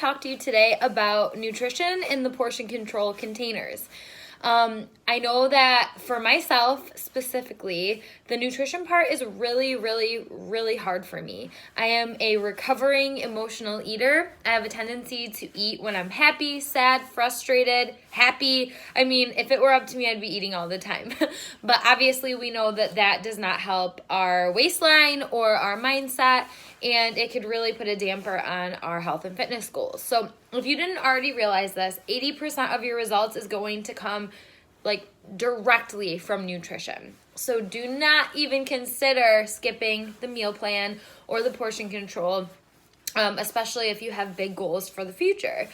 talk to you today about nutrition in the portion control containers. I know that for myself specifically, the nutrition part is really, really, really hard for me. I am a recovering emotional eater. I have a tendency to eat when I'm happy, sad, frustrated, happy. I mean, if it were up to me, I'd be eating all the time. But obviously we know that that does not help our waistline or our mindset, and it could really put a damper on our health and fitness goals. So if you didn't already realize this, 80% of your results is going to come directly from nutrition. So do not even consider skipping the meal plan or the portion control, especially if you have big goals for the future.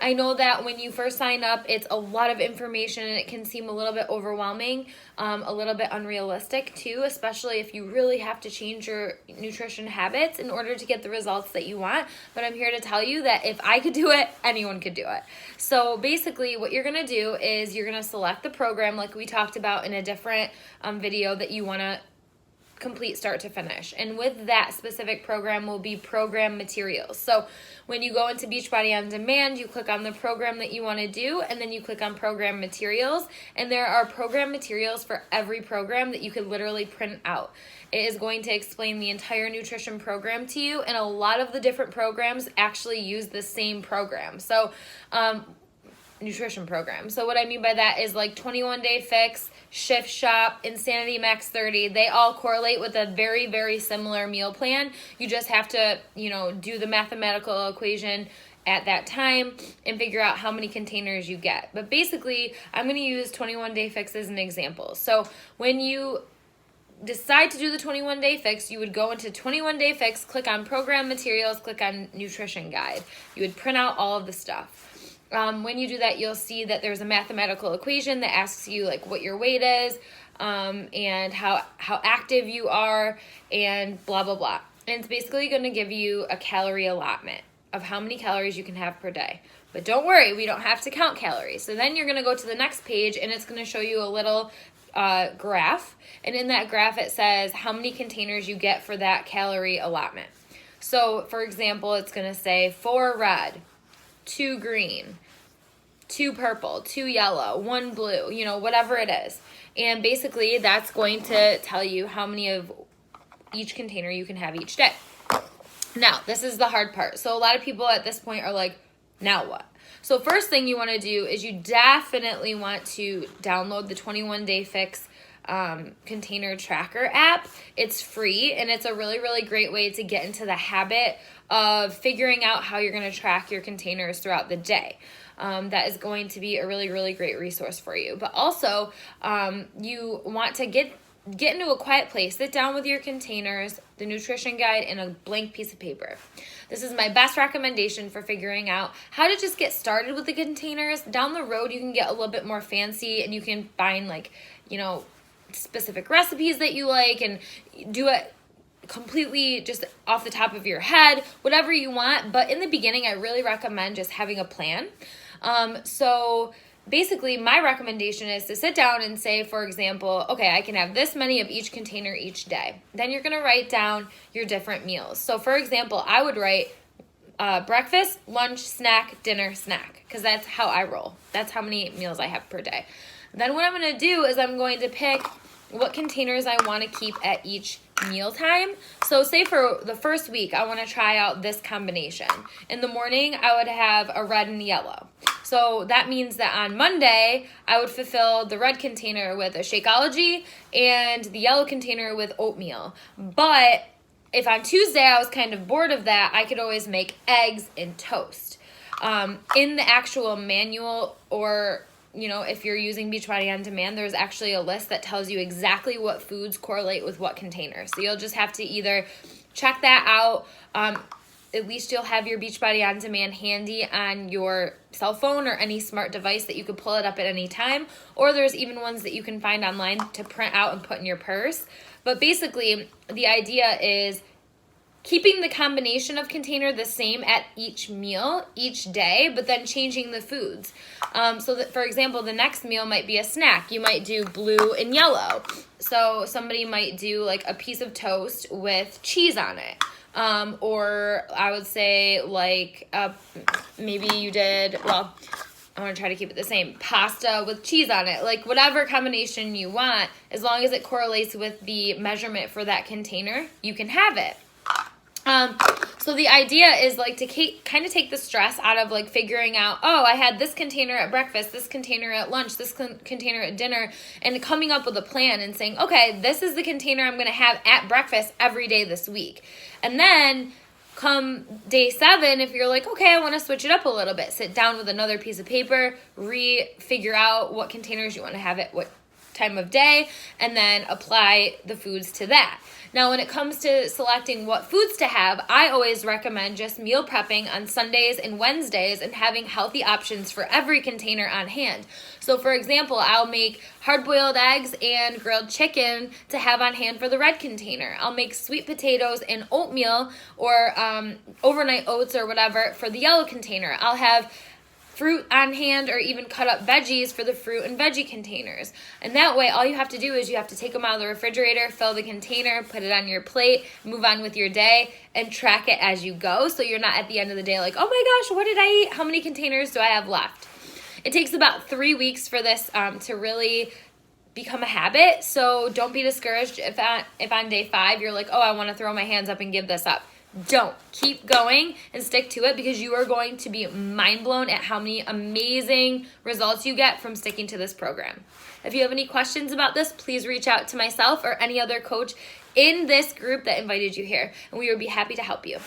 I know that when you first sign up, it's a lot of information and it can seem a little bit overwhelming, a little bit unrealistic too, especially if you really have to change your nutrition habits in order to get the results that you want. But I'm here to tell you that if I could do it, anyone could do it. So basically what you're going to do is you're going to select the program like we talked about in a different video that you want to complete start to finish. And with that specific program will be program materials. So when you go into Beachbody On Demand, you click on the program that you want to do, and then you click on program materials, and there are program materials for every program that you could literally print out. It is going to explain the entire nutrition program to you, and a lot of the different programs actually use the same program. So nutrition program. So what I mean by that is 21 Day Fix, Shift Shop, Insanity Max 30. They all correlate with a very, very similar meal plan. You just have to, do the mathematical equation at that time and figure out how many containers you get. But basically, I'm going to use 21 Day Fix as an example. So when you decide to do the 21 Day Fix, you would go into 21 Day Fix, click on Program Materials, click on Nutrition Guide. You would print out all of the stuff. When you do that, you'll see that there's a mathematical equation that asks you what your weight is, and how active you are, and blah, blah, blah. And it's basically going to give you a calorie allotment of how many calories you can have per day. But don't worry, we don't have to count calories. So then you're going to go to the next page, and it's going to show you a little graph. And in that graph, it says how many containers you get for that calorie allotment. So, for example, it's going to say 4 red, 2 green, 2 purple, 2 yellow, 1 blue, whatever it is. And basically that's going to tell you how many of each container you can have each day. Now, this is the hard part. So a lot of people at this point are like, now what? So first thing you want to do is you definitely want to download the 21 Day Fix container tracker app. It's free, and it's a really, really great way to get into the habit of figuring out how you're going to track your containers throughout the day. That is going to be a really, really great resource for you. But also, you want to get into a quiet place, sit down with your containers, the nutrition guide, and a blank piece of paper. This is my best recommendation for figuring out how to just get started with the containers. Down the road, you can get a little bit more fancy, and you can find specific recipes that you like and do it completely just off the top of your head, whatever you want. But in the beginning, I really recommend just having a plan. So basically my recommendation is to sit down and say, for example, okay, I can have this many of each container each day. Then you're going to write down your different meals. So for example, I would write breakfast, lunch, snack, dinner, snack, because that's how I roll. That's how many meals I have per day. Then what I'm going to do is I'm going to pick what containers I want to keep at each mealtime. So say for the first week, I want to try out this combination. In the morning, I would have a red and yellow. So that means that on Monday, I would fulfill the red container with a Shakeology and the yellow container with oatmeal. But if on Tuesday I was kind of bored of that, I could always make eggs and toast. In the actual manual, or if you're using Beachbody On Demand, there's actually a list that tells you exactly what foods correlate with what containers. So you'll just have to either check that out. At least you'll have your Beachbody On Demand handy on your cell phone or any smart device that you could pull it up at any time. Or there's even ones that you can find online to print out and put in your purse. But basically, the idea is keeping the combination of container the same at each meal, each day, but then changing the foods. So that, for example, the next meal might be a snack. You might do blue and yellow. So somebody might do a piece of toast with cheese on it. Or I would say like maybe you did, well, I want to try to keep it the same, pasta with cheese on it, like whatever combination you want, as long as it correlates with the measurement for that container, you can have it. So the idea is like to kind of take the stress out of like figuring out, oh, I had this container at breakfast, this container at lunch, this container at dinner, and coming up with a plan and saying, okay, this is the container I'm going to have at breakfast every day this week. And then come day 7, if you're like, okay, I want to switch it up a little bit, sit down with another piece of paper, figure out what containers you want to have at what time of day, and then apply the foods to that. Now, when it comes to selecting what foods to have, I always recommend just meal prepping on Sundays and Wednesdays and having healthy options for every container on hand. So, for example, I'll make hard-boiled eggs and grilled chicken to have on hand for the red container. I'll make sweet potatoes and oatmeal or overnight oats or whatever for the yellow container. I'll have fruit on hand or even cut up veggies for the fruit and veggie containers. And that way, all you have to do is you have to take them out of the refrigerator, fill the container, put it on your plate, move on with your day, and track it as you go. So you're not at the end of the day like, oh my gosh, what did I eat? How many containers do I have left? It takes about 3 weeks for this to really become a habit. So don't be discouraged if on day 5 you're like, oh, I want to throw my hands up and give this up. Don't. Keep going and stick to it, because you are going to be mind blown at how many amazing results you get from sticking to this program. If you have any questions about this, please reach out to myself or any other coach in this group that invited you here, and we would be happy to help you.